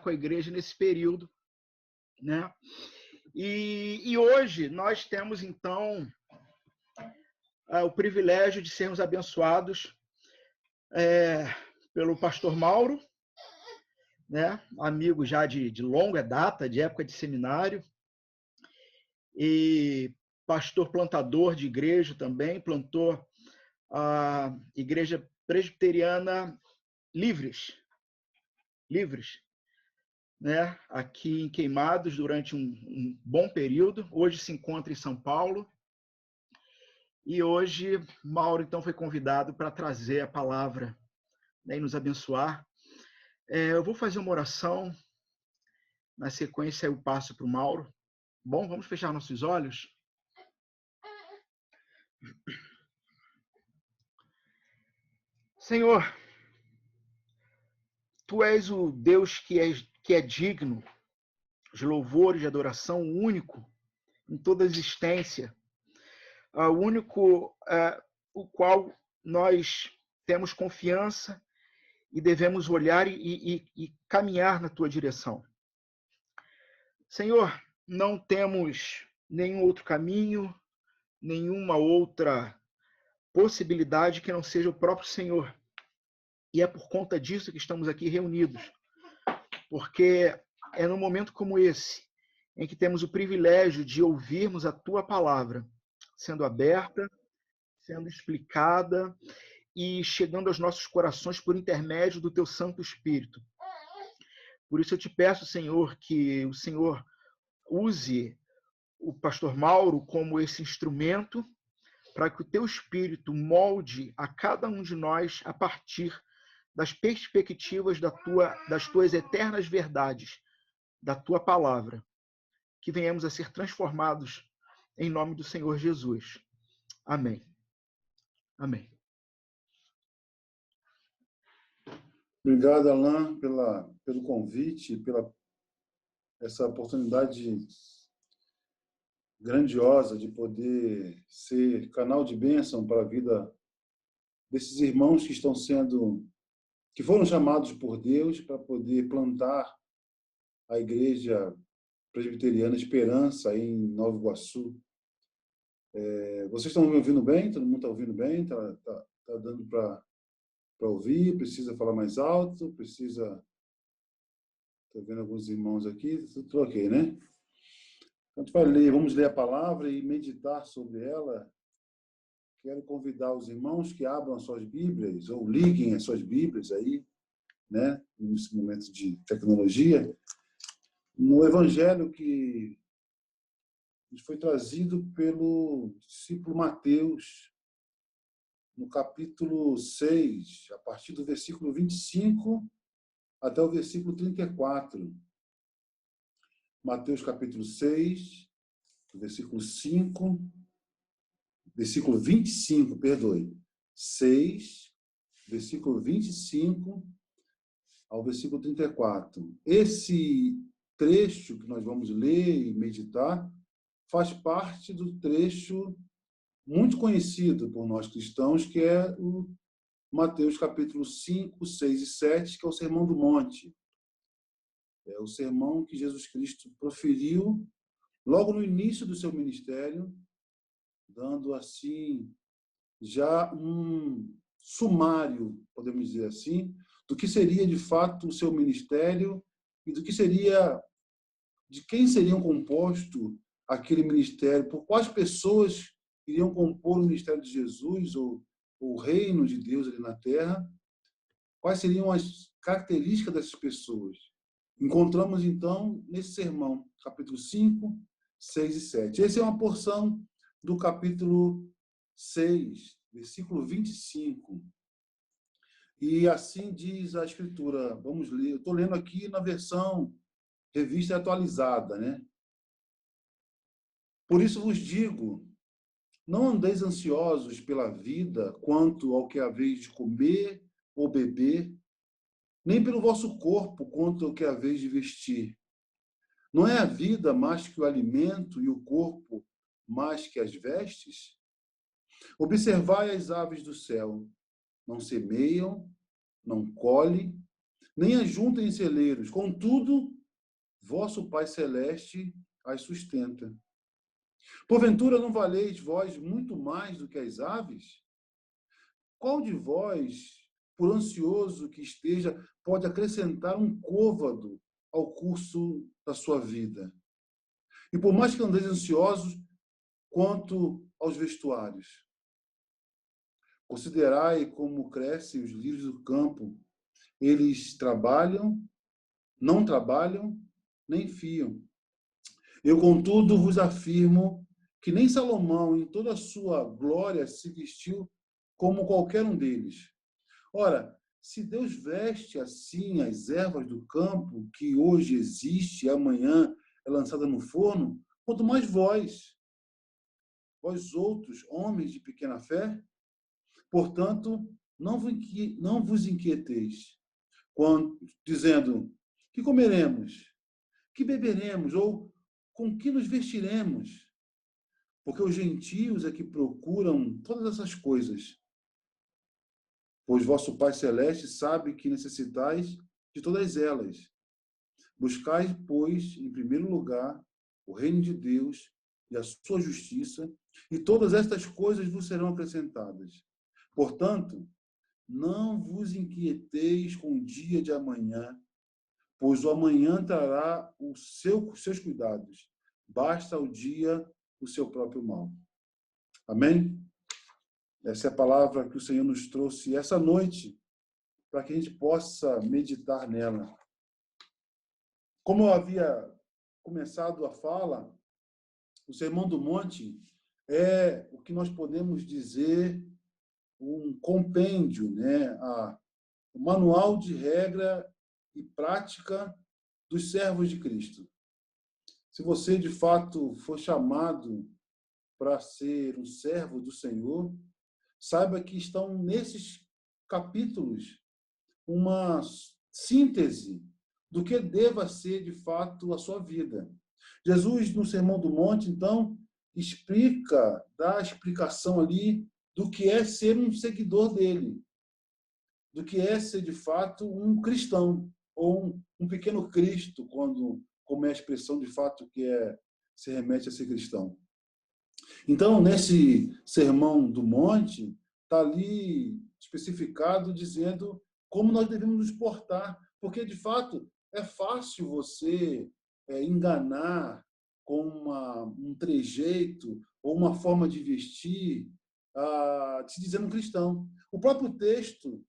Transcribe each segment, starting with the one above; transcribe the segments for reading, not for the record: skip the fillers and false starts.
com a igreja nesse período, né? E hoje nós temos, então, o privilégio de sermos abençoados pelo pastor Mauro, né? Amigo já de longa data, de época de seminário, e pastor plantador de igreja também, plantou a Igreja Presbiteriana Livres, né? Aqui em Queimados durante um bom período. Hoje se encontra em São Paulo. E hoje Mauro, então, foi convidado para trazer a palavra, né, e nos abençoar. Eu vou fazer uma oração. Na sequência, eu passo para o Mauro. Bom, vamos fechar nossos olhos? Senhor, Tu és o Deus que é digno de louvor e de adoração, único em toda a existência, o único o qual nós temos confiança e devemos olhar e caminhar na Tua direção. Senhor, não temos nenhum outro caminho, nenhuma outra possibilidade que não seja o próprio Senhor. E é por conta disso que estamos aqui reunidos, porque é num momento como esse em que temos o privilégio de ouvirmos a Tua palavra sendo aberta, sendo explicada e chegando aos nossos corações por intermédio do Teu Santo Espírito. Por isso eu te peço, Senhor, que o Senhor use o pastor Mauro como esse instrumento para que o Teu Espírito molde a cada um de nós a partir das perspectivas das Tuas eternas verdades, da Tua palavra. Que venhamos a ser transformados em nome do Senhor Jesus. Amém. Amém. Obrigado, Alain, pelo convite, pela essa oportunidade grandiosa de poder ser canal de bênção para a vida desses irmãos que foram chamados por Deus para poder plantar a Igreja Presbiteriana Esperança em Nova Iguaçu. Vocês estão me ouvindo bem? Todo mundo está ouvindo bem? Tá dando para ouvir? Precisa falar mais alto? Estou vendo alguns irmãos aqui. Tudo ok, né? Então, vamos ler a palavra e meditar sobre ela. Quero convidar os irmãos que abram as suas Bíblias ou liguem as suas Bíblias aí, né, nesse momento de tecnologia, no Evangelho que nos foi trazido pelo discípulo Mateus, no capítulo 6, a partir do versículo 25 até o versículo 34. Mateus capítulo 6, versículo 25, perdoe. 6, versículo 25 ao versículo 34. Esse trecho que nós vamos ler e meditar faz parte do trecho muito conhecido por nós cristãos, que é o Mateus capítulo 5, 6 e 7, que é o Sermão do Monte. É o sermão que Jesus Cristo proferiu logo no início do seu ministério, dando assim já um sumário, podemos dizer assim, do que seria de fato o seu ministério e de quem seriam composto aquele ministério, por quais pessoas iriam compor o ministério de Jesus ou o reino de Deus ali na terra, quais seriam as características dessas pessoas. Encontramos, então, nesse sermão, capítulo 5, 6 e 7. Essa é uma porção do capítulo 6, versículo 25. E assim diz a Escritura. Vamos ler. Eu estou lendo aqui na versão revista atualizada, né? Por isso vos digo, não andeis ansiosos pela vida, quanto ao que haveis de comer ou beber, nem pelo vosso corpo, quanto ao que haveis de vestir. Não é a vida mais que o alimento e o corpo mais que as vestes? Observai as aves do céu, não semeiam, não colhem, nem ajuntem em celeiros. Contudo, vosso Pai Celeste as sustenta. Porventura não valeis vós muito mais do que as aves? Qual de vós, por ansioso que esteja, pode acrescentar um côvado ao curso da sua vida? E por mais que andeis ansiosos quanto aos vestuários, considerai como crescem os lírios do campo. Eles não trabalham, nem fiam. Eu, contudo, vos afirmo que nem Salomão, em toda a sua glória, se vestiu como qualquer um deles. Ora, se Deus veste assim as ervas do campo, que hoje existe e amanhã é lançada no forno, quanto mais vós outros, homens de pequena fé, portanto, não vos inquieteis, dizendo, que comeremos, que beberemos, ou com que nos vestiremos? Porque os gentios é que procuram todas essas coisas. Pois vosso Pai Celeste sabe que necessitais de todas elas. Buscai, pois, em primeiro lugar, o reino de Deus e a sua justiça, e todas estas coisas vos serão acrescentadas. Portanto, não vos inquieteis com o dia de amanhã, pois o amanhã trará seus cuidados. Basta ao dia o seu próprio mal. Amém? Essa é a palavra que o Senhor nos trouxe essa noite, para que a gente possa meditar nela. Como eu havia começado a fala, o Sermão do Monte é o que nós podemos dizer um compêndio, né? O manual de regra e prática dos servos de Cristo. Se você, de fato, for chamado para ser um servo do Senhor, saiba que estão nesses capítulos uma síntese do que deva ser, de fato, a sua vida. Jesus, no Sermão do Monte, então, dá a explicação ali do que é ser um seguidor dele, do que é ser, de fato, um cristão, ou um pequeno Cristo, como é a expressão, de fato, se remete a ser cristão. Então, nesse Sermão do Monte, está ali especificado, dizendo como nós devemos nos portar, porque, de fato, é fácil você enganar com um trejeito ou uma forma de vestir, se dizendo cristão. O próprio texto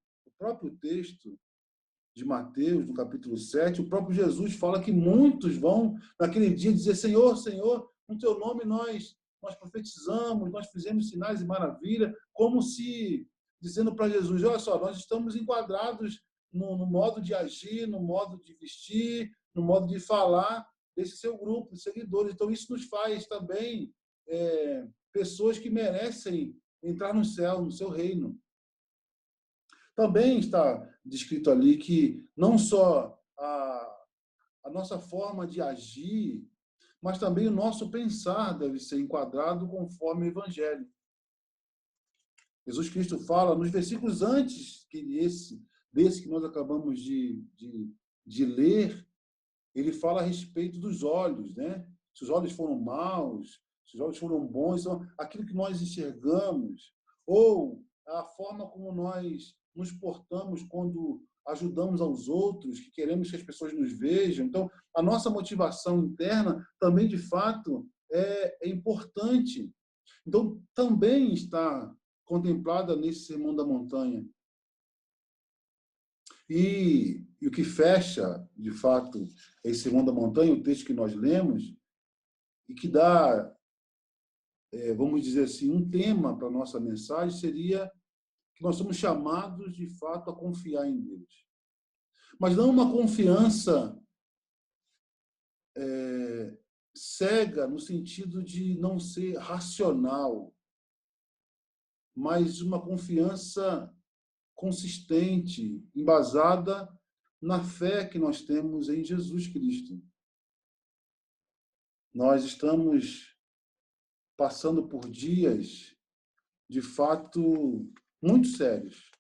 de Mateus, no capítulo 7, o próprio Jesus fala que muitos vão, naquele dia, dizer: Senhor, Senhor, no teu nome nós profetizamos, nós fizemos sinais e maravilhas, como se dizendo para Jesus: olha só, nós estamos enquadrados no modo de agir, no modo de vestir, no modo de falar desse seu grupo de seguidores. Então, isso nos faz também pessoas que merecem entrar no céu, no seu reino. Também está descrito ali que não só a nossa forma de agir, mas também o nosso pensar deve ser enquadrado conforme o Evangelho. Jesus Cristo fala nos versículos antes desse que nós acabamos de ler, ele fala a respeito dos olhos, né? Se os olhos foram maus, se os olhos foram bons, então, aquilo que nós enxergamos, ou a forma como nós nos portamos quando ajudamos aos outros, que queremos que as pessoas nos vejam. Então, a nossa motivação interna também, de fato, é importante. Então, também está contemplada nesse Sermão da Montanha. E o que fecha, de fato, esse Sermão da Montanha, o texto que nós lemos, e que dá, vamos dizer assim, um tema para a nossa mensagem, seria que nós somos chamados, de fato, a confiar em Deus. Mas não uma confiança cega, no sentido de não ser racional, mas uma confiança consistente, embasada na fé que nós temos em Jesus Cristo. Nós estamos passando por dias, de fato, muito sérios,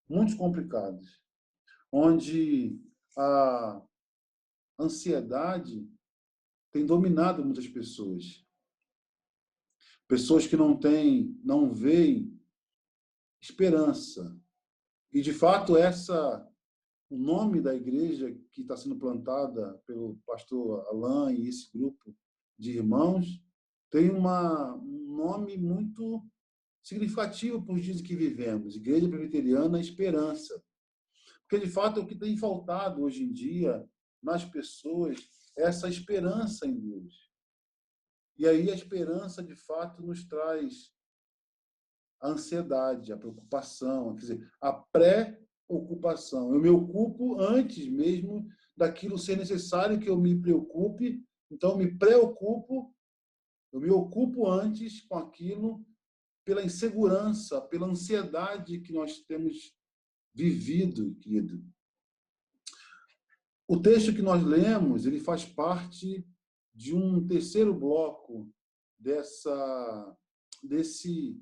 muito complicados, onde a ansiedade tem dominado muitas pessoas. Pessoas que não veem esperança. E, de fato, o nome da igreja que está sendo plantada pelo pastor Alain e esse grupo de irmãos tem um nome muito significativo para os dias que vivemos. Igreja Presbiteriana Esperança. Porque, de fato, o que tem faltado hoje em dia nas pessoas é essa esperança em Deus. E aí a esperança, de fato, nos traz a ansiedade, a preocupação, quer dizer, a pré-ocupação. Eu me ocupo antes mesmo daquilo ser necessário que eu me preocupe, então eu me preocupo, eu me ocupo antes com aquilo pela insegurança, pela ansiedade que nós temos vivido, querido. O texto que nós lemos, ele faz parte de um terceiro bloco desse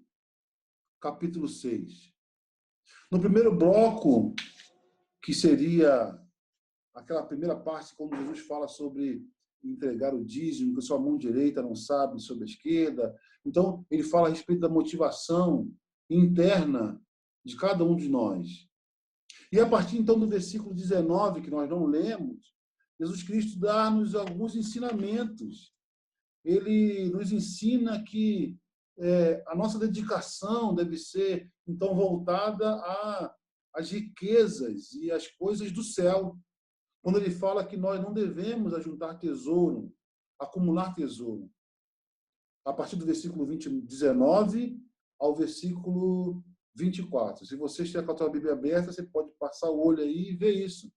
capítulo 6. No primeiro bloco, que seria aquela primeira parte, quando Jesus fala sobre entregar o dízimo, que sua mão direita não sabe sobre a esquerda. Então, ele fala a respeito da motivação interna de cada um de nós. E a partir, então, do versículo 19, que nós não lemos, Jesus Cristo dá-nos alguns ensinamentos. Ele nos ensina que a nossa dedicação deve ser, então, voltada às riquezas e às coisas do céu. Quando ele fala que nós não devemos ajuntar tesouro, acumular tesouro. A partir do versículo 19 ao versículo 24. Se você estiver com a tua Bíblia aberta, você pode passar o olho aí e ver isso.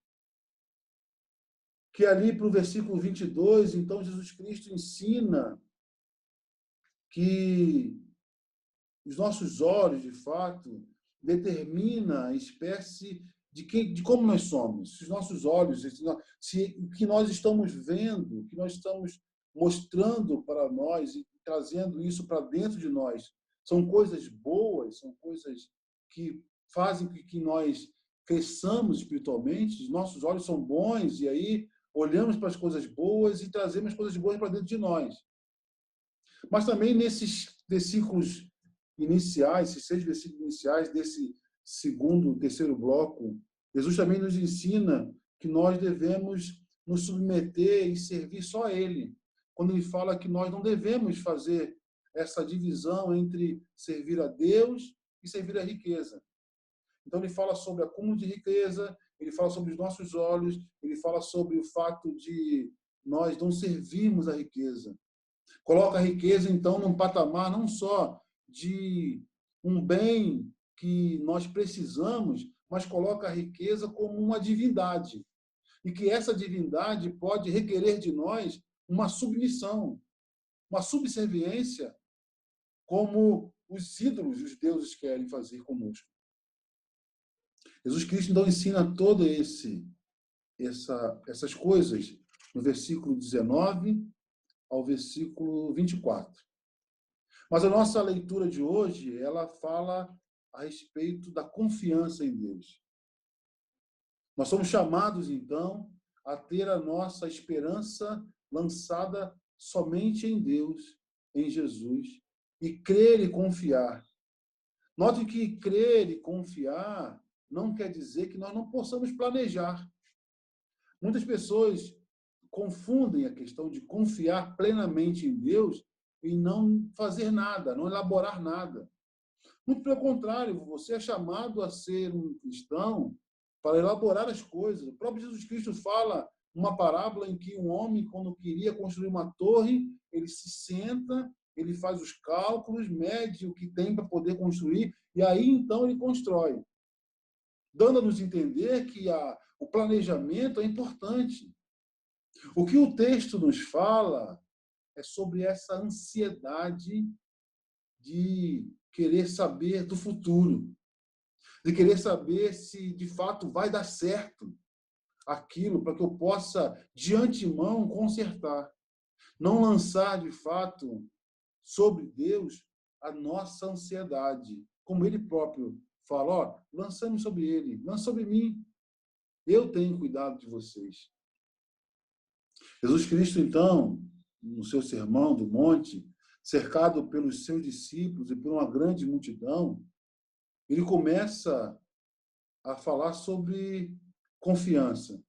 Que ali para o versículo 22, então, Jesus Cristo ensina que os nossos olhos, de fato, determina a espécie de como nós somos. Os nossos olhos, se o que nós estamos vendo, o que nós estamos mostrando para nós e trazendo isso para dentro de nós, são coisas boas, são coisas que fazem com que nós cresçamos espiritualmente. Os nossos olhos são bons e aí olhamos para as coisas boas e trazemos as coisas boas para dentro de nós. Mas também nesses versículos iniciais, esses 6 versículos iniciais desse terceiro bloco, Jesus também nos ensina que nós devemos nos submeter e servir só a Ele. Quando ele fala que nós não devemos fazer essa divisão entre servir a Deus e servir a riqueza. Então ele fala sobre acúmulo de riqueza, ele fala sobre os nossos olhos, ele fala sobre o fato de nós não servirmos a riqueza. Coloca a riqueza, então, num patamar não só de um bem que nós precisamos, mas coloca a riqueza como uma divindade. E que essa divindade pode requerer de nós uma submissão, uma subserviência, como os ídolos, os deuses querem fazer conosco. Jesus Cristo, então, ensina todas essas coisas no versículo 19 ao versículo 24. Mas a nossa leitura de hoje, ela fala a respeito da confiança em Deus. Nós somos chamados, então, a ter a nossa esperança lançada somente em Deus, em Jesus, e crer e confiar. Note que crer e confiar não quer dizer que nós não possamos planejar. Muitas pessoas confundem a questão de confiar plenamente em Deus e não fazer nada, não elaborar nada. Muito pelo contrário, você é chamado a ser um cristão para elaborar as coisas. O próprio Jesus Cristo fala uma parábola em que um homem, quando queria construir uma torre, ele se senta, ele faz os cálculos, mede o que tem para poder construir, e aí então ele constrói. Dando a nos entender que o planejamento é importante. O que o texto nos fala é sobre essa ansiedade de querer saber do futuro, de querer saber se de fato vai dar certo aquilo para que eu possa, de antemão, consertar. Não lançar, de fato, sobre Deus a nossa ansiedade. Como ele próprio fala, lançamos sobre ele, lança sobre mim. Eu tenho cuidado de vocês. Jesus Cristo, então, no seu Sermão do Monte, cercado pelos seus discípulos e por uma grande multidão, ele começa a falar sobre confiança.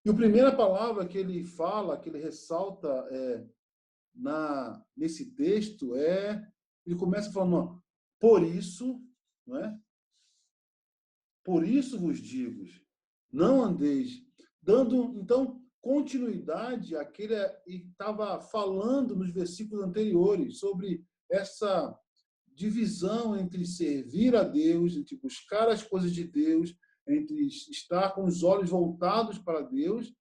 E a primeira palavra que ele fala, que ele ressalta nesse texto ele começa falando, por isso, não é? Por isso vos digo, não andeis, dando, então, continuidade àquele que estava falando nos versículos anteriores, sobre essa divisão entre servir a Deus, entre buscar as coisas de Deus, entre estar com os olhos voltados para Deus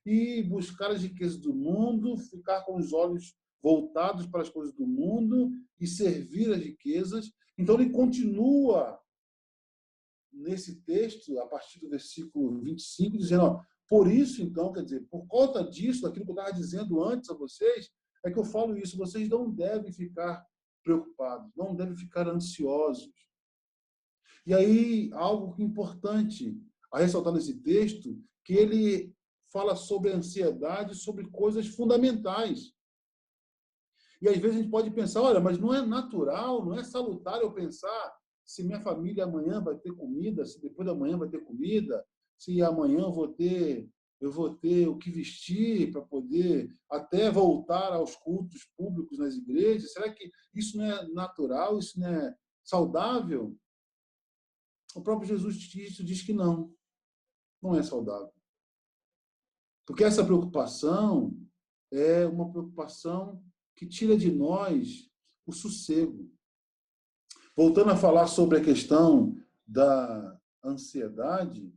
e buscar as riquezas do mundo, ficar com os olhos voltados para as coisas do mundo e servir as riquezas. Então, ele continua nesse texto, a partir do versículo 25, dizendo, ó, por isso, então, quer dizer, por conta disso, daquilo que eu estava dizendo antes a vocês, é que eu falo isso, vocês não devem ficar preocupados, não devem ficar ansiosos. E aí, algo importante a ressaltar nesse texto, que ele fala sobre ansiedade, sobre coisas fundamentais. E às vezes a gente pode pensar, olha, mas não é natural, não é salutar eu pensar se minha família amanhã vai ter comida, se depois da manhã vai ter comida, se amanhã eu vou ter o que vestir para poder até voltar aos cultos públicos nas igrejas. Será que isso não é natural, isso não é saudável? O próprio Jesus diz que não é saudável. Porque essa preocupação é uma preocupação que tira de nós o sossego. Voltando a falar sobre a questão da ansiedade,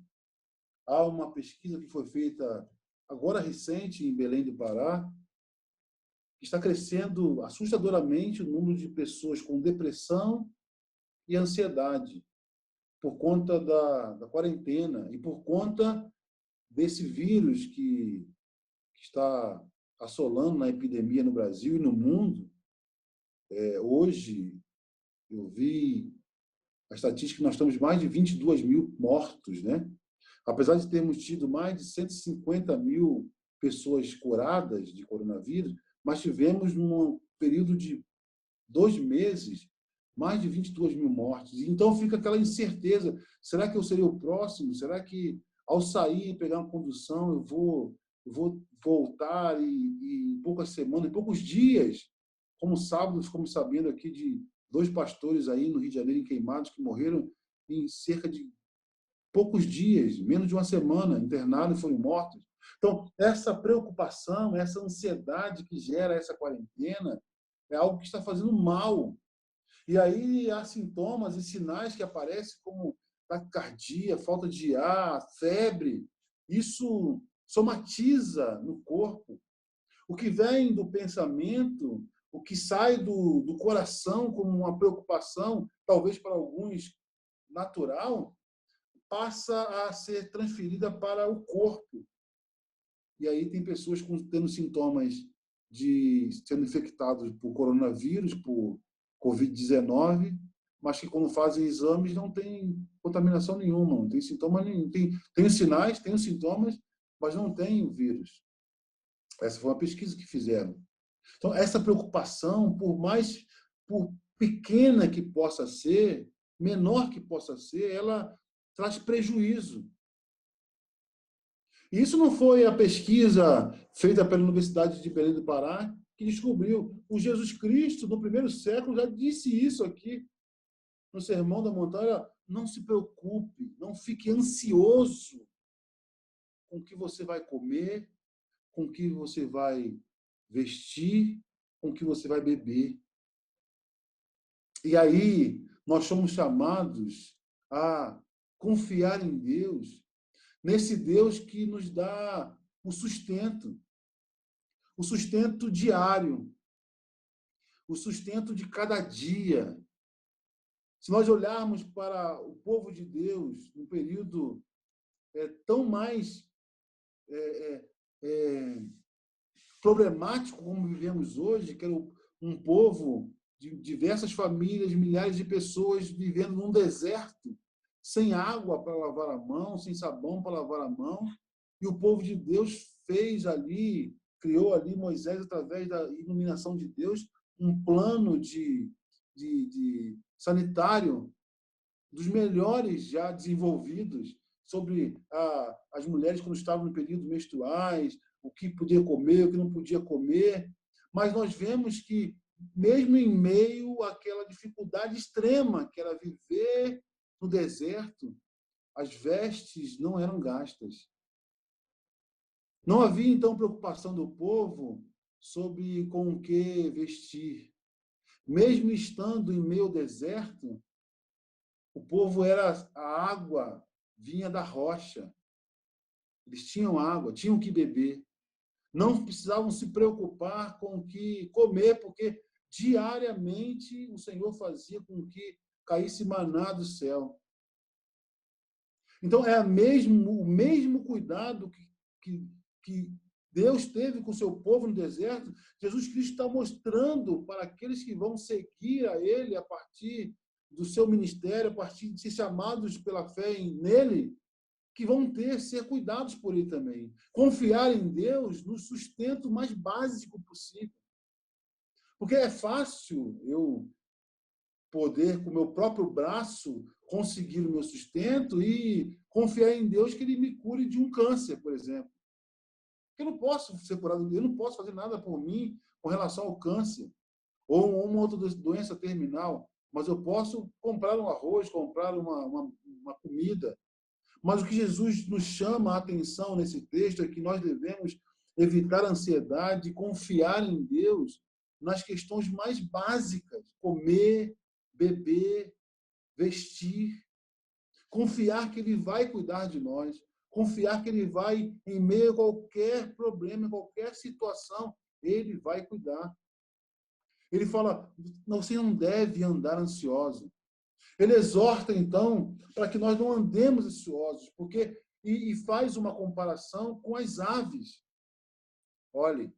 há uma pesquisa que foi feita agora recente em Belém do Pará, que está crescendo assustadoramente o número de pessoas com depressão e ansiedade por conta da quarentena e por conta desse vírus que está assolando na epidemia no Brasil e no mundo. Hoje, eu vi a estatística que nós temos mais de 22 mil mortos, né? Apesar de termos tido mais de 150 mil pessoas curadas de coronavírus, mas tivemos, num período de 2 meses, mais de 22 mil mortes. Então fica aquela incerteza, será que eu serei o próximo? Será que ao sair e pegar uma condução eu vou voltar e em poucas semanas, em poucos dias, como sábado, ficamos sabendo aqui de 2 pastores aí no Rio de Janeiro em Queimados que morreram em cerca de poucos dias, menos de uma semana, internados e foram mortos. Então, essa preocupação, essa ansiedade que gera essa quarentena é algo que está fazendo mal. E aí há sintomas e sinais que aparecem como taquicardia, falta de ar, febre. Isso somatiza no corpo. O que vem do pensamento, o que sai do coração como uma preocupação, talvez para alguns natural, passa a ser transferida para o corpo. E aí tem pessoas tendo sintomas de sendo infectados por coronavírus, por Covid-19, mas que quando fazem exames não tem contaminação nenhuma, não tem sintoma nenhum. Tem os sinais, tem os sintomas, mas não tem o vírus. Essa foi uma pesquisa que fizeram. Então, essa preocupação, por pequena que possa ser, menor que possa ser, ela traz prejuízo. E isso não foi a pesquisa feita pela Universidade de Belém do Pará que descobriu. O Jesus Cristo, no primeiro século, já disse isso aqui, no Sermão da Montanha: não se preocupe, não fique ansioso com o que você vai comer, com o que você vai vestir, com o que você vai beber. E aí, nós somos chamados a confiar em Deus, nesse Deus que nos dá o sustento diário, o sustento de cada dia. Se nós olharmos para o povo de Deus, num período tão mais problemático como vivemos hoje, que era um povo de diversas famílias, milhares de pessoas vivendo num deserto, sem água para lavar a mão, sem sabão para lavar a mão. E o povo de Deus fez ali, criou ali Moisés, através da iluminação de Deus, um plano de sanitário dos melhores já desenvolvidos sobre as mulheres quando estavam no período menstruais, o que podia comer, o que não podia comer. Mas nós vemos que, mesmo em meio àquela dificuldade extrema que era viver no deserto, as vestes não eram gastas. Não havia, então, preocupação do povo sobre com o que vestir. Mesmo estando em meio ao deserto, o povo a água vinha da rocha. Eles tinham água, tinham o que beber. Não precisavam se preocupar com o que comer, porque diariamente o Senhor fazia com que caísse maná do céu. Então, é o mesmo cuidado que Deus teve com o seu povo no deserto. Jesus Cristo está mostrando para aqueles que vão seguir a Ele a partir do seu ministério, a partir de ser chamados pela fé nele, que vão ser cuidados por Ele também. Confiar em Deus no sustento mais básico possível. Porque é fácil eu poder, com o meu próprio braço, conseguir o meu sustento e confiar em Deus que Ele me cure de um câncer, por exemplo. Eu não posso ser curado, eu não posso fazer nada por mim com relação ao câncer ou uma outra doença terminal, mas eu posso comprar um arroz, comprar uma comida. Mas o que Jesus nos chama a atenção nesse texto é que nós devemos evitar a ansiedade e confiar em Deus nas questões mais básicas: comer, beber, vestir. Confiar que Ele vai cuidar de nós. Confiar que Ele vai, em meio a qualquer problema, qualquer situação, Ele vai cuidar. Ele fala, você não deve andar ansioso. Ele exorta, então, para que nós não andemos ansiosos, porque e faz uma comparação com as aves. Olhe,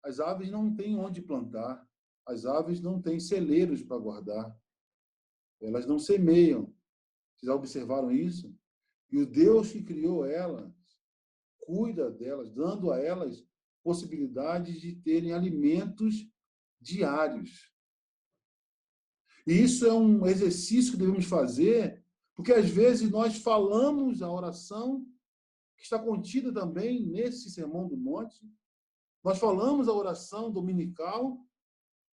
as aves não têm onde plantar, as aves não têm celeiros para guardar, elas não semeiam. Vocês já observaram isso? E o Deus que criou elas, cuida delas, dando a elas possibilidades de terem alimentos diários. E isso é um exercício que devemos fazer, porque às vezes nós falamos a oração, que está contida também nesse Sermão do Monte, nós falamos a oração dominical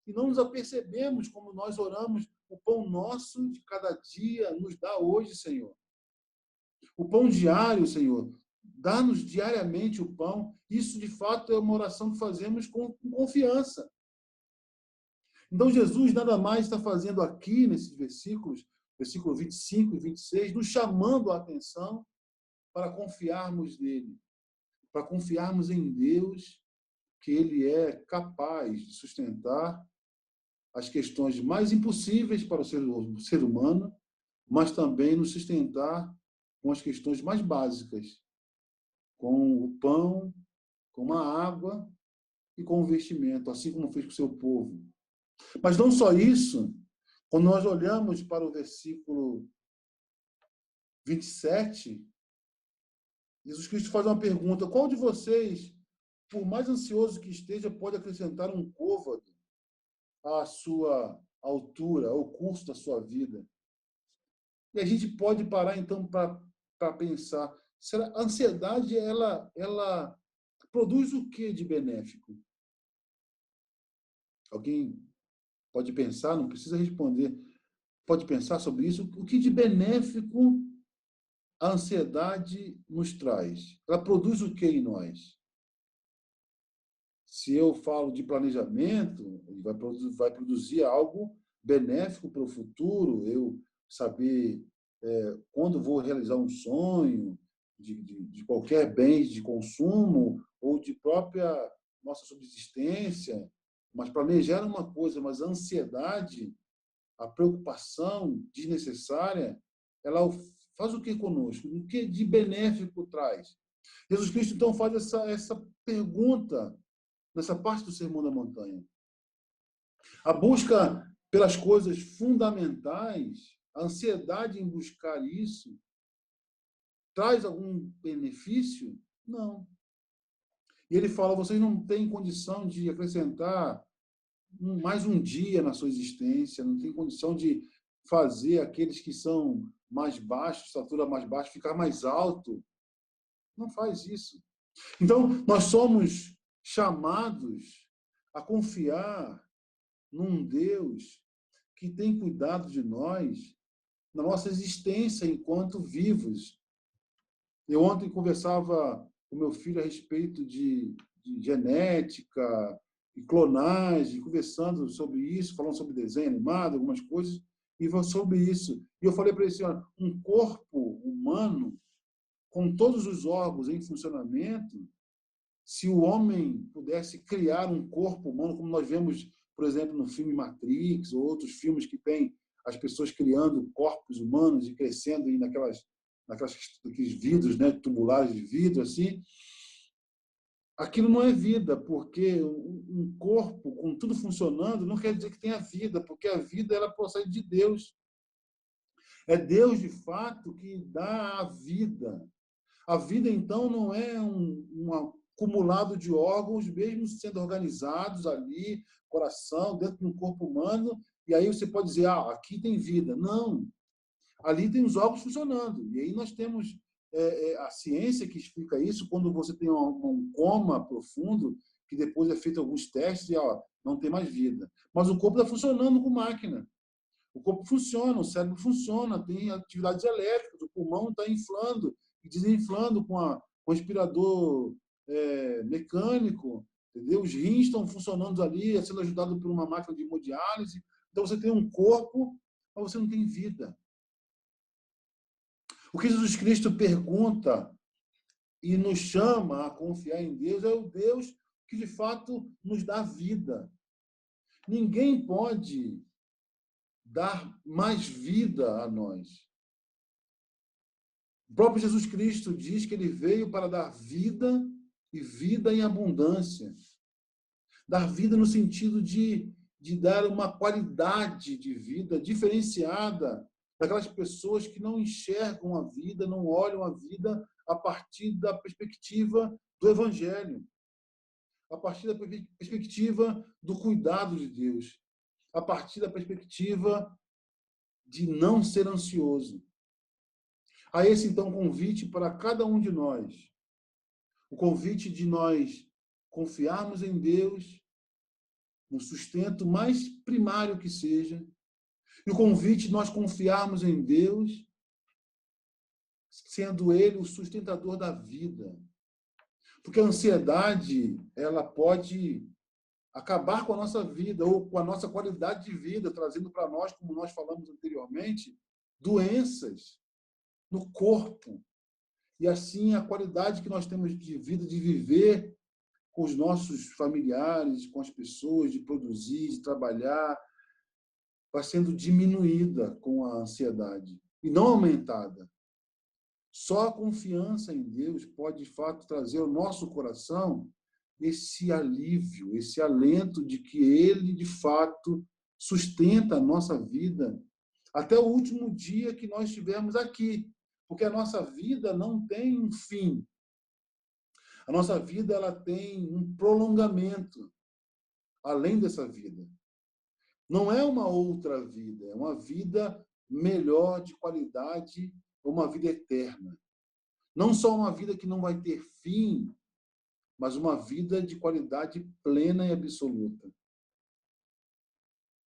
e não nos apercebemos como nós oramos: o pão nosso de cada dia nos dá hoje, Senhor. O pão diário, Senhor, dá-nos diariamente o pão. Isso, de fato, é uma oração que fazemos com confiança. Então, Jesus nada mais está fazendo aqui, nesses versículos, versículo 25 e 26, nos chamando a atenção para confiarmos nele, para confiarmos em Deus, que Ele é capaz de sustentar as questões mais impossíveis para o ser humano, mas também nos sustentar com as questões mais básicas, com o pão, com a água e com o vestimento, assim como fez com o seu povo. Mas não só isso, quando nós olhamos para o versículo 27, Jesus Cristo faz uma pergunta: qual de vocês, por mais ansioso que esteja, pode acrescentar um côvado à sua altura, ao curso da sua vida? E a gente pode parar, então, para pensar, será a ansiedade, ela produz o que de benéfico? Alguém pode pensar, não precisa responder, pode pensar sobre isso. O que de benéfico a ansiedade nos traz? Ela produz o que em nós? Se eu falo de planejamento, vai produzir algo benéfico para o futuro, eu saber quando vou realizar um sonho, de qualquer bem de consumo ou de própria nossa subsistência. Mas planejar é uma coisa, mas a ansiedade, a preocupação desnecessária, ela faz o que conosco? O que de benéfico traz? Jesus Cristo, então, faz essa pergunta nessa parte do Sermão da Montanha. A busca pelas coisas fundamentais A ansiedade em buscar isso traz algum benefício? Não. E ele fala, vocês não têm condição de acrescentar mais um dia na sua existência, não tem condição de fazer aqueles que são mais baixos, estatura mais baixa, ficar mais alto. Não faz isso. Então, nós somos chamados a confiar num Deus que tem cuidado de nós na nossa existência enquanto vivos. Eu ontem conversava com meu filho a respeito de genética e clonagem, conversando sobre isso, falando sobre desenho animado, algumas coisas, e sobre isso. E eu falei para ele assim, olha, um corpo humano, com todos os órgãos em funcionamento, se o homem pudesse criar um corpo humano, como nós vemos, por exemplo, no filme Matrix, ou outros filmes que tem as pessoas criando corpos humanos e crescendo naqueles vidros, né, tubulares de vidro, assim, aquilo não é vida, porque um corpo com tudo funcionando não quer dizer que tenha vida, porque a vida ela procede de Deus. É Deus, de fato, que dá a vida. A vida, então, não é um acumulado de órgãos, mesmo sendo organizados ali, coração, dentro de um corpo humano, e aí você pode dizer, aqui tem vida. Não. Ali tem os órgãos funcionando. E aí nós temos a ciência que explica isso, quando você tem um coma profundo, que depois é feito alguns testes e não tem mais vida. Mas o corpo está funcionando com máquina. O corpo funciona, o cérebro funciona, tem atividades elétricas, o pulmão está inflando e desinflando com o aspirador mecânico, entendeu? Os rins estão funcionando ali, sendo ajudado por uma máquina de hemodiálise. Então você tem um corpo, mas você não tem vida. O que Jesus Cristo pergunta e nos chama a confiar em Deus é o Deus que, de fato, nos dá vida. Ninguém pode dar mais vida a nós. O próprio Jesus Cristo diz que ele veio para dar vida e vida em abundância. Dar vida no sentido de dar uma qualidade de vida diferenciada daquelas pessoas que não enxergam a vida, não olham a vida a partir da perspectiva do Evangelho, a partir da perspectiva do cuidado de Deus, a partir da perspectiva de não ser ansioso. Há esse, então, convite para cada um de nós. O convite de nós confiarmos em Deus, no sustento mais primário que seja, e o convite de nós confiarmos em Deus, sendo Ele o sustentador da vida. Porque a ansiedade, ela pode acabar com a nossa vida, ou com a nossa qualidade de vida, trazendo para nós, como nós falamos anteriormente, doenças no corpo. E assim a qualidade que nós temos de vida, de viver com os nossos familiares, com as pessoas, de produzir, de trabalhar, vai sendo diminuída com a ansiedade e não aumentada. Só a confiança em Deus pode, de fato, trazer ao nosso coração esse alívio, esse alento de que Ele, de fato, sustenta a nossa vida até o último dia que nós estivermos aqui. Porque a nossa vida não tem um fim. A nossa vida ela tem um prolongamento além dessa vida. Não é uma outra vida, é uma vida melhor, de qualidade, uma vida eterna. Não só uma vida que não vai ter fim, mas uma vida de qualidade plena e absoluta.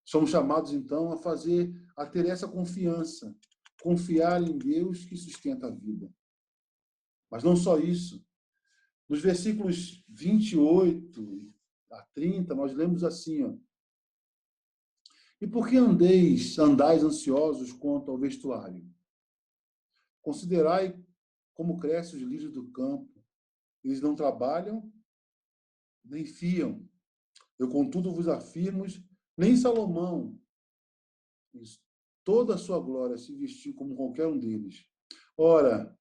Somos chamados, então, a ter essa confiança, confiar em Deus que sustenta a vida. Mas não só isso. Nos versículos 28 a 30, nós lemos assim, E por que andais ansiosos quanto ao vestuário? Considerai como crescem os lírios do campo. Eles não trabalham, nem fiam. Eu, contudo, vos afirmo, nem Salomão, em toda a sua glória, se vestiu como qualquer um deles. Ora,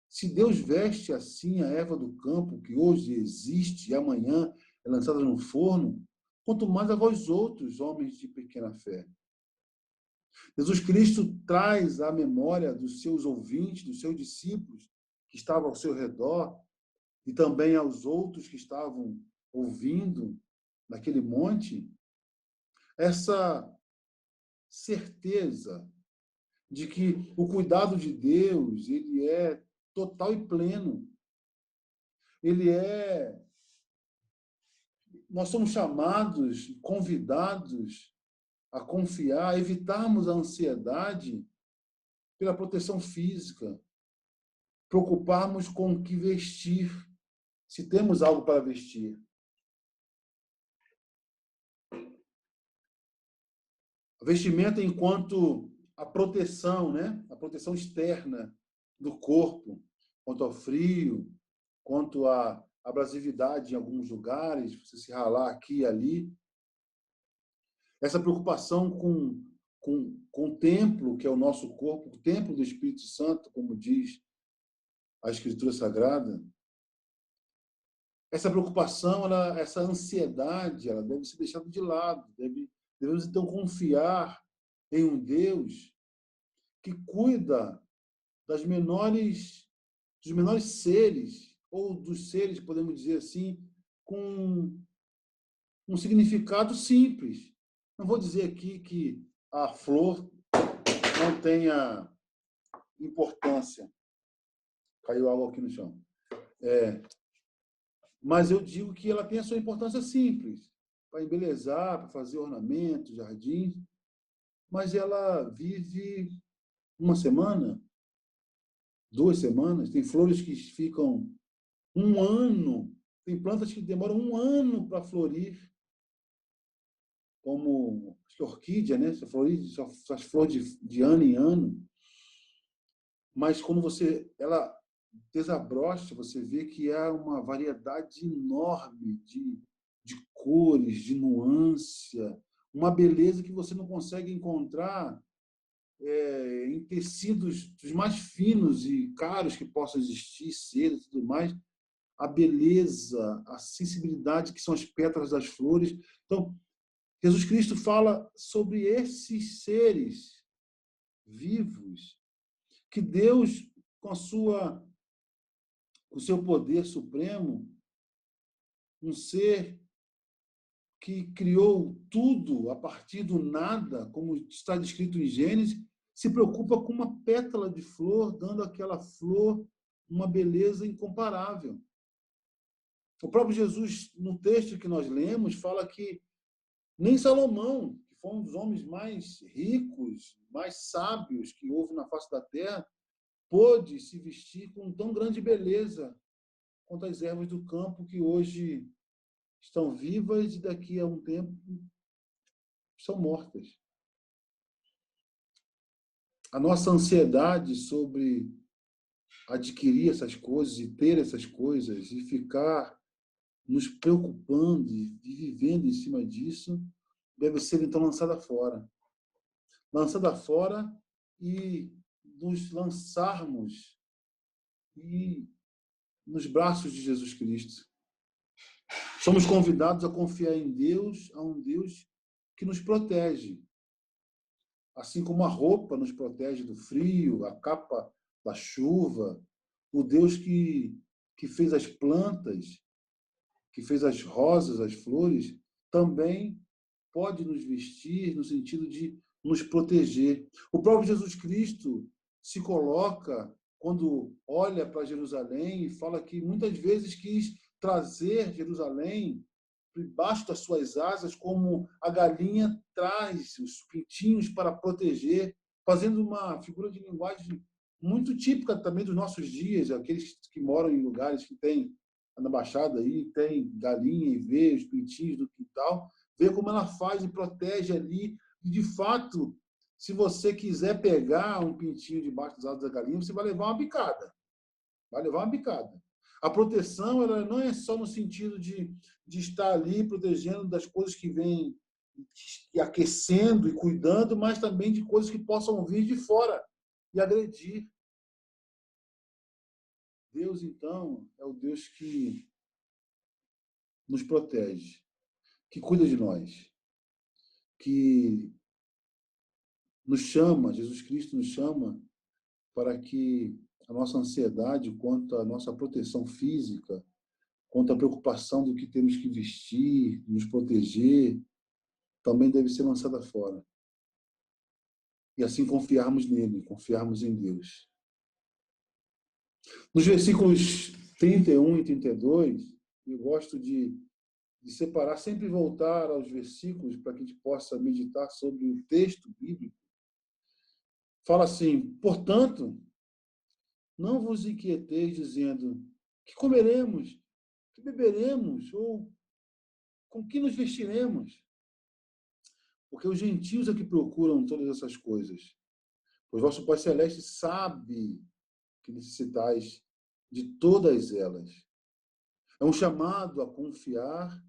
se Deus veste assim a erva do campo, que hoje existe e amanhã é lançada no forno, quanto mais a vós outros, homens de pequena fé. Jesus Cristo traz à memória dos seus ouvintes, dos seus discípulos que estavam ao seu redor e também aos outros que estavam ouvindo naquele monte, essa certeza de que o cuidado de Deus, ele é total e pleno. Nós somos chamados, convidados a confiar, a evitarmos a ansiedade pela proteção física, preocuparmos com o que vestir, se temos algo para vestir. A vestimenta enquanto a proteção, né? A proteção externa do corpo, quanto ao frio, quanto à abrasividade em alguns lugares, você se ralar aqui e ali. Essa preocupação com o templo, que é o nosso corpo, o templo do Espírito Santo, como diz a Escritura Sagrada. Essa preocupação, essa ansiedade, ela deve ser deixada de lado. Devemos, então, confiar em um Deus que cuida dos menores seres, ou dos seres, podemos dizer assim, com um significado simples. Não vou dizer aqui que a flor não tenha importância. Caiu algo aqui no chão. Mas eu digo que ela tem a sua importância simples, para embelezar, para fazer ornamentos, jardins, mas ela vive uma semana, 2 semanas. Tem flores que ficam um ano, tem plantas que demoram um ano para florir, como a orquídea, né? As flores de ano em ano. Mas quando ela desabrocha, você vê que há uma variedade enorme de cores, de nuância, uma beleza que você não consegue encontrar em tecidos dos mais finos e caros que possam existir, seda e tudo mais. A beleza, a sensibilidade que são as pétalas das flores. Então, Jesus Cristo fala sobre esses seres vivos que Deus, com o seu poder supremo, um ser que criou tudo a partir do nada, como está descrito em Gênesis, se preocupa com uma pétala de flor, dando àquela flor uma beleza incomparável. O próprio Jesus, no texto que nós lemos, fala que nem Salomão, que foi um dos homens mais ricos, mais sábios que houve na face da terra, pôde se vestir com tão grande beleza quanto as ervas do campo que hoje estão vivas e daqui a um tempo são mortas. A nossa ansiedade sobre adquirir essas coisas e ter essas coisas e ficar nos preocupando e vivendo em cima disso deve ser então lançada fora. Lançada fora e nos lançarmos nos braços de Jesus Cristo. Somos convidados a confiar em Deus, a um Deus que nos protege. Assim como a roupa nos protege do frio, a capa da chuva, o Deus que fez as plantas, que fez as rosas, as flores, também pode nos vestir no sentido de nos proteger. O próprio Jesus Cristo se coloca, quando olha para Jerusalém, e fala que muitas vezes quis trazer Jerusalém debaixo das suas asas, como a galinha traz os pintinhos para proteger, fazendo uma figura de linguagem muito típica também dos nossos dias, aqueles que moram em lugares que tem na Baixada aí, tem galinha e vê os pintinhos do quintal, vê como ela faz e protege ali. E, de fato, se você quiser pegar um pintinho debaixo das asas da galinha, você vai levar uma bicada. Vai levar uma bicada. A proteção, ela não é só no sentido de estar ali protegendo das coisas que vêm e aquecendo e cuidando, mas também de coisas que possam vir de fora e agredir. Deus, então, é o Deus que nos protege, que cuida de nós, que nos chama, Jesus Cristo nos chama para que a nossa ansiedade quanto à nossa proteção física, quanto à preocupação do que temos que vestir, nos proteger, também deve ser lançada fora. E assim confiarmos nele, confiarmos em Deus. Nos versículos 31 e 32, eu gosto de separar, sempre voltar aos versículos para que a gente possa meditar sobre o texto bíblico. Fala assim: portanto, não vos inquieteis dizendo que comeremos, que beberemos, ou com que nos vestiremos. Porque os gentios é que procuram todas essas coisas. Pois vosso Pai Celeste sabe que necessitais de todas elas. É um chamado a confiar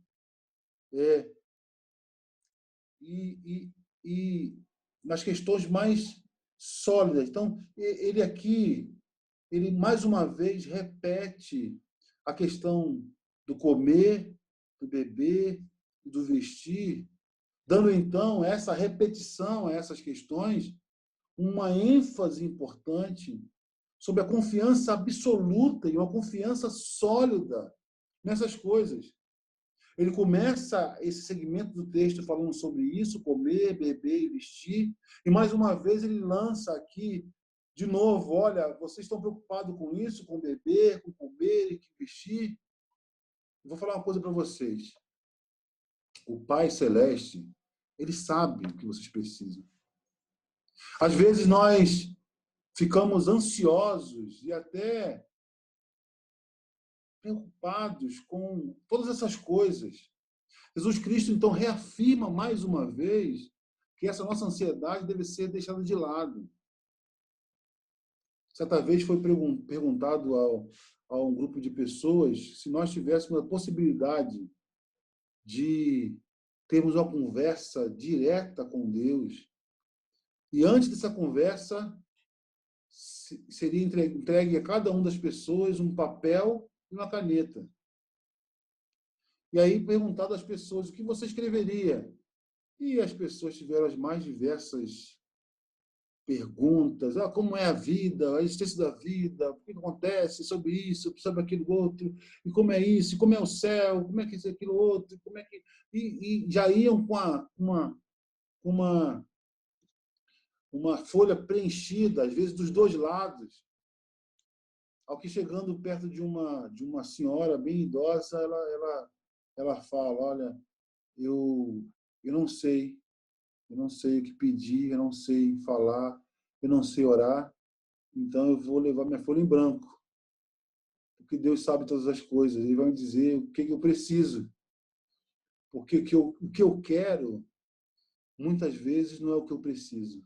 e nas questões mais sólidas. Então, ele aqui, ele mais uma vez repete a questão do comer, do beber, do vestir, dando então essa repetição a essas questões, uma ênfase importante sobre a confiança absoluta e uma confiança sólida nessas coisas. Ele começa esse segmento do texto falando sobre isso, comer, beber e vestir, e mais uma vez ele lança aqui, de novo, olha, vocês estão preocupados com isso, com beber, com comer e com vestir? Eu vou falar uma coisa para vocês. O Pai Celeste, ele sabe o que vocês precisam. Às vezes nós ficamos ansiosos e até preocupados com todas essas coisas. Jesus Cristo, então, reafirma mais uma vez que essa nossa ansiedade deve ser deixada de lado. Certa vez foi perguntado a um grupo de pessoas se nós tivéssemos a possibilidade de termos uma conversa direta com Deus. E antes dessa conversa, seria entregue a cada uma das pessoas um papel e uma caneta. E aí perguntado às pessoas o que você escreveria. E as pessoas tiveram as mais diversas perguntas. Como é a vida, a existência da vida, o que acontece sobre isso, sobre aquilo outro, e como é isso, e como é o céu, como é que é isso, aquilo outro, como é que... E já iam com uma folha preenchida, às vezes dos dois lados. Ao que chegando perto de uma senhora bem idosa, ela fala: olha, eu não sei o que pedir, eu não sei falar, eu não sei orar, então eu vou levar minha folha em branco, porque Deus sabe todas as coisas, Ele vai me dizer o que eu preciso, porque o que eu quero, muitas vezes, não é o que eu preciso.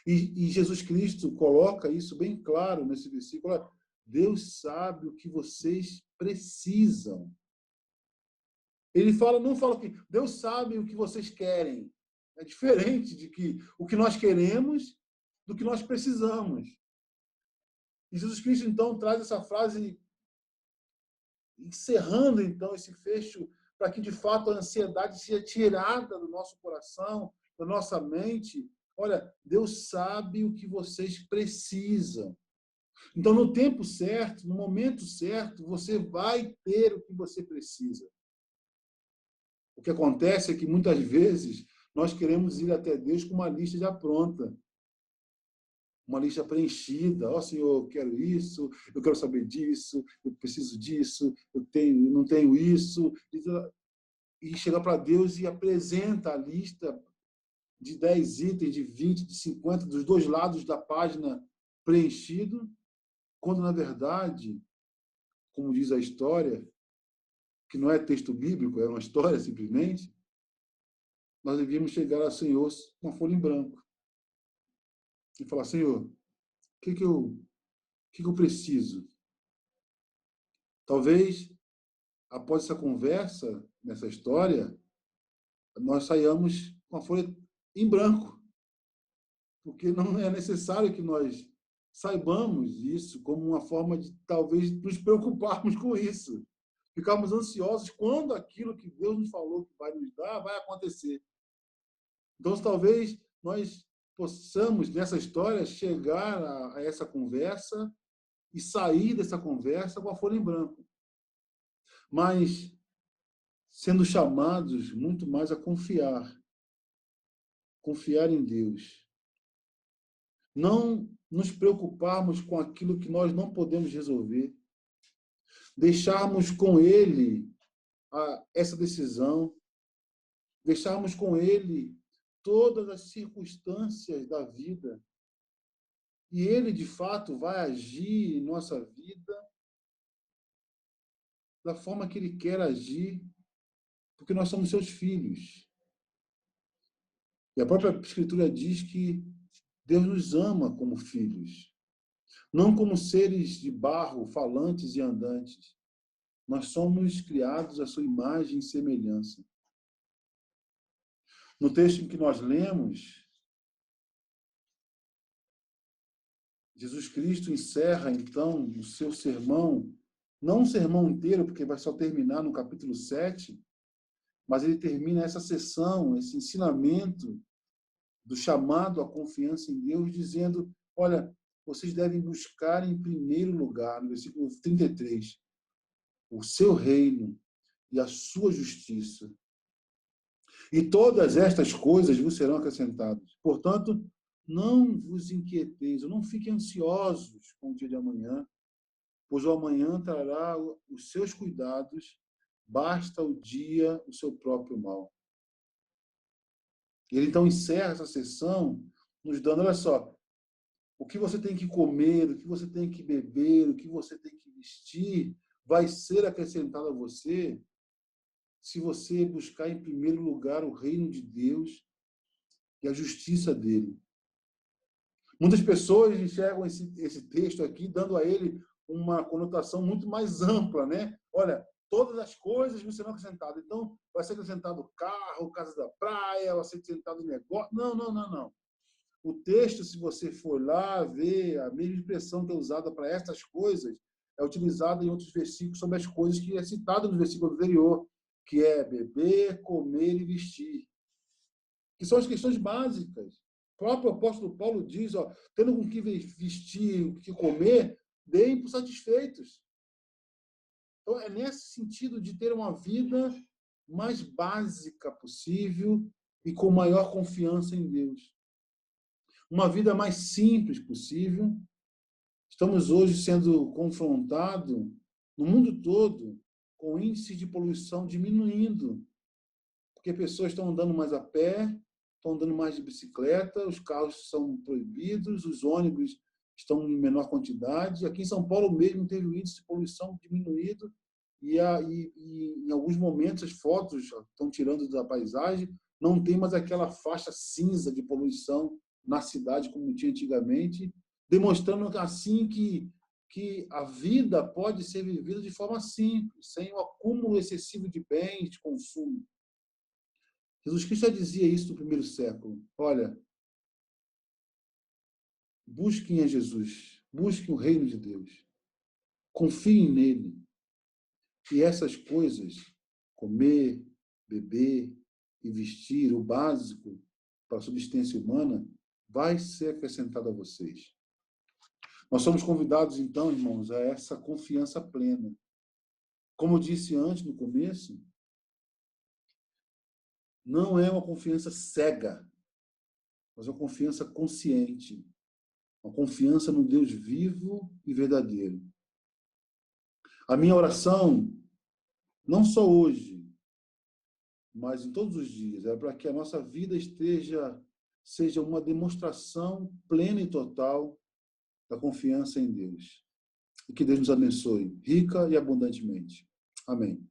E Jesus Cristo coloca isso bem claro nesse versículo: olha, Deus sabe o que vocês precisam. Ele não fala que Deus sabe o que vocês querem. É diferente de que o que nós queremos do que nós precisamos. E Jesus Cristo, então, traz essa frase, encerrando, então, esse fecho, para que, de fato, a ansiedade seja tirada do nosso coração, da nossa mente. Olha, Deus sabe o que vocês precisam. Então, no tempo certo, no momento certo, você vai ter o que você precisa. O que acontece é que, muitas vezes, nós queremos ir até Deus com uma lista já pronta. Uma lista preenchida. Ó, Senhor, eu quero isso, eu quero saber disso, eu preciso disso, não tenho isso. E chega para Deus e apresenta a lista de 10 itens, de 20, de 50, dos dois lados da página preenchido, quando, na verdade, como diz a história, que não é texto bíblico, é uma história simplesmente, nós devíamos chegar ao Senhor com uma folha em branco e falar: Senhor, o que eu preciso? Talvez, após essa conversa, nessa história, nós saiamos com a folha em branco, porque não é necessário que nós saibamos isso como uma forma de, talvez, nos preocuparmos com isso. Ficarmos ansiosos quando aquilo que Deus nos falou que vai nos dar vai acontecer. Então, talvez nós possamos, nessa história, chegar a essa conversa e sair dessa conversa com a folha em branco. Mas sendo chamados muito mais a confiar em Deus. Não nos preocuparmos com aquilo que nós não podemos resolver. Deixarmos com Ele essa decisão. Deixarmos com Ele todas as circunstâncias da vida. E Ele, de fato, vai agir em nossa vida da forma que Ele quer agir, porque nós somos seus filhos. E a própria Escritura diz que Deus nos ama como filhos, não como seres de barro, falantes e andantes. Nós somos criados à sua imagem e semelhança. No texto em que nós lemos, Jesus Cristo encerra, então, o seu sermão, não um sermão inteiro, porque vai só terminar no capítulo 7, mas ele termina essa sessão, esse ensinamento do chamado à confiança em Deus, dizendo, olha, vocês devem buscar em primeiro lugar, no versículo 33, o seu reino e a sua justiça. E todas estas coisas vos serão acrescentadas. Portanto, não vos inquieteis, não fiquem ansiosos com o dia de amanhã, pois o amanhã trará os seus cuidados, basta o dia o seu próprio mal. Ele então encerra essa sessão nos dando, olha só, o que você tem que comer, o que você tem que beber, o que você tem que vestir, vai ser acrescentado a você se você buscar em primeiro lugar o reino de Deus e a justiça dele. Muitas pessoas enxergam esse texto aqui dando a ele uma conotação muito mais ampla, né? Olha, todas as coisas vão ser acrescentadas. Então, vai ser acrescentado carro, casa da praia, vai ser acrescentado negócio. Não. O texto, se você for lá ver, a mesma expressão que é usada para estas coisas, é utilizada em outros versículos sobre as coisas que é citado no versículo anterior, que é beber, comer e vestir. Que são as questões básicas. O próprio apóstolo Paulo diz, ó, tendo com que vestir, o que comer, deem por satisfeitos. Então, é nesse sentido de ter uma vida mais básica possível e com maior confiança em Deus. Uma vida mais simples possível. Estamos hoje sendo confrontados, no mundo todo, com o índice de poluição diminuindo, porque pessoas estão andando mais a pé, estão andando mais de bicicleta, os carros são proibidos, os ônibus estão em menor quantidade. Aqui em São Paulo mesmo teve o índice de poluição diminuído e em alguns momentos as fotos estão tirando da paisagem, não tem mais aquela faixa cinza de poluição na cidade como tinha antigamente, demonstrando assim que a vida pode ser vivida de forma simples, sem o acúmulo excessivo de bens, de consumo. Jesus Cristo já dizia isso no primeiro século. Olha, busquem a Jesus, busquem o reino de Deus, confiem nele. E essas coisas, comer, beber e vestir, o básico para a subsistência humana, vai ser acrescentado a vocês. Nós somos convidados, então, irmãos, a essa confiança plena. Como eu disse antes, no começo, não é uma confiança cega, mas uma confiança consciente. Uma confiança no Deus vivo e verdadeiro. A minha oração, não só hoje, mas em todos os dias, é para que a nossa vida seja uma demonstração plena e total da confiança em Deus. E que Deus nos abençoe, rica e abundantemente. Amém.